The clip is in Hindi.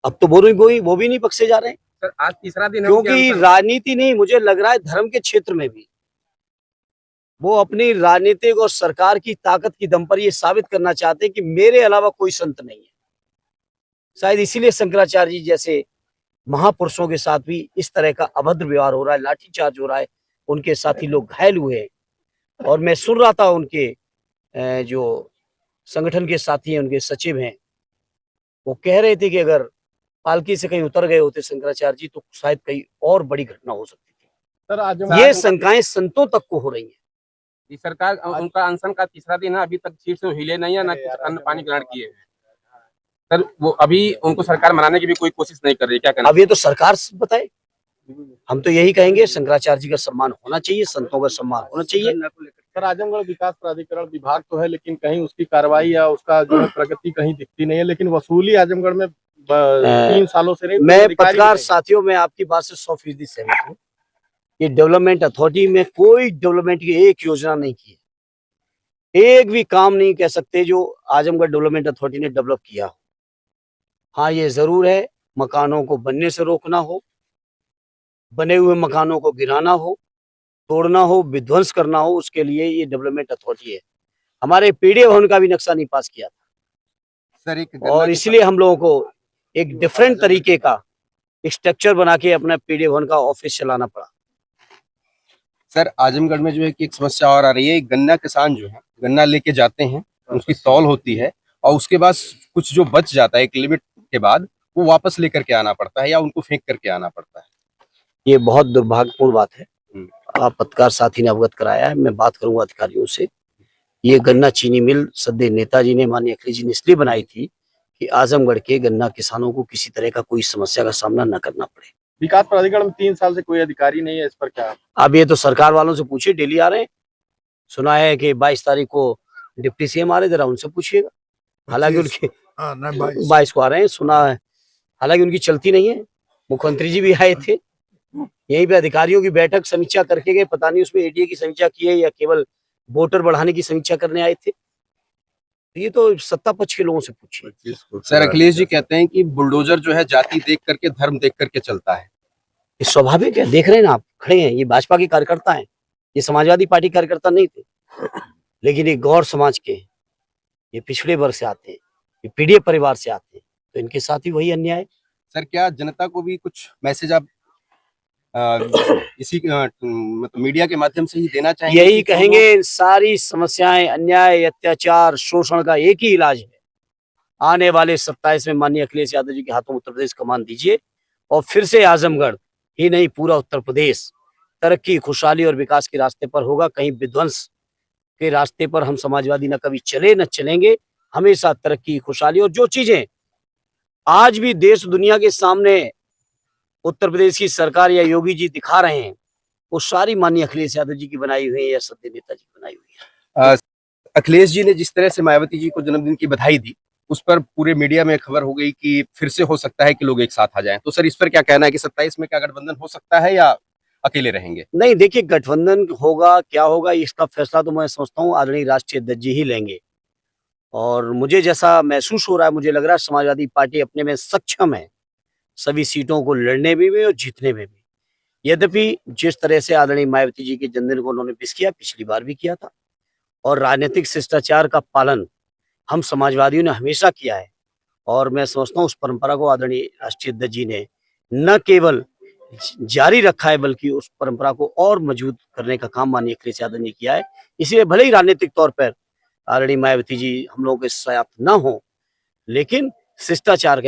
अब तो वो भी नहीं बख्शे जा रहे हैं। सर आज तीसरा दिन है क्योंकि राजनीति नहीं, मुझे लग रहा है धर्म के क्षेत्र में भी वो अपनी राजनीतिक और सरकार की ताकत की दम पर ये साबित करना चाहते हैं कि मेरे अलावा कोई संत नहीं है। शायद इसीलिए शंकराचार्य जी जैसे महापुरुषों के साथ भी इस तरह का अभद्र व्यवहार हो रहा है, लाठीचार्ज हो रहा है, उनके साथी लोग घायल हुए हैं। और मैं सुन रहा था उनके जो संगठन के साथी हैं, उनके सचिव हैं, वो कह रहे थे कि अगर पालकी से कहीं उतर गए होते शंकराचार्य जी तो शायद कहीं और बड़ी घटना हो सकती थी। सर आज ये शंकाएं संतों तक को हो रही हैं। ये सरकार उनका अनशन का तीसरा दिन है, अभी तक सीट से हिले नहीं है, ना कुछ अन्न पानी ग्रहण किए हैं। सर वो अभी उनको सरकार मनाने की भी कोई कोशिश नहीं कर रही, क्या कहना? अब ये तो सरकार बताए। हम तो यही कहेंगे शंकराचार्य जी का सम्मान होना चाहिए, संतों का सम्मान होना चाहिए। सर आजमगढ़ विकास प्राधिकरण विभाग तो है, लेकिन कहीं उसकी कार्रवाई या उसका जो है प्रगति कहीं दिखती नहीं है। लेकिन वसूली आजमगढ़ में 3 सालों से नहीं। मैं पत्रकार साथियों में आपकी बात से 100% सहमत हूँ। ये डेवलपमेंट अथॉरिटी में कोई डेवलपमेंट की एक योजना नहीं की है, एक भी काम नहीं कह सकते जो आजमगढ़ डेवलपमेंट अथॉरिटी ने डेवलप किया हो। हाँ ये जरूर है, मकानों को बनने से रोकना हो, बने हुए मकानों को गिराना हो, तोड़ना हो, विध्वंस करना हो, उसके लिए ये डेवलपमेंट अथॉरिटी है। हमारे पीडीए भवन का भी नक्शा नहीं पास किया था सर और इसलिए हम लोगों को एक डिफरेंट तरीके का स्ट्रक्चर बना के अपना पीडीए भवन का ऑफिस चलाना पड़ा। सर आजमगढ़ में जो है कि एक समस्या और आ रही है, गन्ना किसान जो है गन्ना लेके जाते हैं, उसकी तौल होती है और उसके बाद कुछ जो बच जाता है एक लिमिट के बाद वो वापस लेकर के आना पड़ता है या उनको फेंक करके आना पड़ता है। ये बहुत दुर्भाग्यपूर्ण बात है। आप पत्रकार साथी ने अवगत कराया है, मैं बात करूंगा अधिकारियों से। ये गन्ना चीनी मिल सद्य नेताजी ने, माननीय अखिलेश जी ने इसलिए बनाई थी कि आजमगढ़ के गन्ना किसानों को किसी तरह का कोई समस्या का सामना न करना पड़े। विकास प्राधिकरण में 3 साल से कोई अधिकारी नहीं है, इस पर क्या? अब ये तो सरकार वालों से पूछिए, डेली आ रहे हैं। सुना है कि 22 तारीख को डिप्टी सीएम आ रहे, जरा उनसे पूछिएगा। हालांकि उनके 22 को आ रहे हैं, सुना है। हालांकि उनकी चलती नहीं है। मुख्यमंत्री जी भी आए थे, यहीं पे अधिकारियों की बैठक समीक्षा करके गए। पता नहीं उसमें एडीए की समीक्षा की है या केवल वोटर बढ़ाने की समीक्षा करने आए थे। ये तो सत्ता पक्ष के लोगों से पूछिए। सर अखिलेश जी कहते हैं कि बुलडोजर जो है जाति देख करके, धर्म देख करके चलता है। ये स्वाभाविक है, देख रहे हैं ना आप, खड़े हैं, ये भाजपा के कार्यकर्ता हैं, ये समाजवादी पार्टी कार्यकर्ता नहीं थे। लेकिन ये गौर समाज के, ये पिछड़े वर्ग से आते हैं, ये पीडीए परिवार से आते हैं, तो इनके साथ ही वही अन्याय। सर क्या जनता को भी कुछ मैसेज आप इसी मतलब मीडिया के माध्यम से ही देना चाहेंगे? यही कहेंगे, इन सारी समस्याएं, अन्याय, अत्याचार, शोषण का एक ही इलाज है। आने वाले 27 में माननीय अखिलेश यादव जी के हाथों उत्तर प्रदेश कमान दीजिए और फिर से आजमगढ़ ही नहीं पूरा उत्तर प्रदेश तरक्की, खुशहाली और विकास के रास्ते पर होगा। कहीं विध्वंस के रास्ते पर हम समाजवादी न कभी चले न चलेंगे। हमेशा तरक्की, खुशहाली और जो चीजें आज भी देश दुनिया के सामने उत्तर प्रदेश की सरकार या योगी जी दिखा रहे हैं, वो सारी माननीय अखिलेश यादव जी की बनाई हुई है या सत्य नेताजी की बनाई हुई है। अखिलेश जी ने जिस तरह से मायावती जी को जन्मदिन की बधाई दी, उस पर पूरे मीडिया में खबर हो गई कि फिर से हो सकता है कि लोग एक साथ आ जाएं। तो सर इस पर क्या कहना है कि 27 में क्या गठबंधन हो सकता है या अकेले रहेंगे? नहीं, देखिए गठबंधन होगा क्या होगा इसका फैसला तो मैं समझता हूँ आदरणीय राष्ट्रीय अध्यक्ष जी ही लेंगे। और मुझे जैसा महसूस हो रहा है, मुझे लग रहा है समाजवादी पार्टी अपने में सक्षम है सभी सीटों को लड़ने में भी और जीतने में भी। यद्यपि जिस तरह से आदरणीय मायावती जी के जन्मदिन को उन्होंने मिस किया, पिछली बार भी किया था, और राजनीतिक शिष्टाचार का पालन हम समाजवादियों ने हमेशा किया है। और मैं समझता हूँ उस परंपरा को आदरणीय राष्ट्रीय अध्यक्ष जी ने न केवल जारी रखा है बल्कि उस परंपरा को और मजबूत करने का काम माननीय अखिलेश यादव ने किया है। इसलिए भले ही राजनीतिक तौर पर आदरणीय मायावती जी हम लोगों के साथ न हो, लेकिन शिष्टाचार के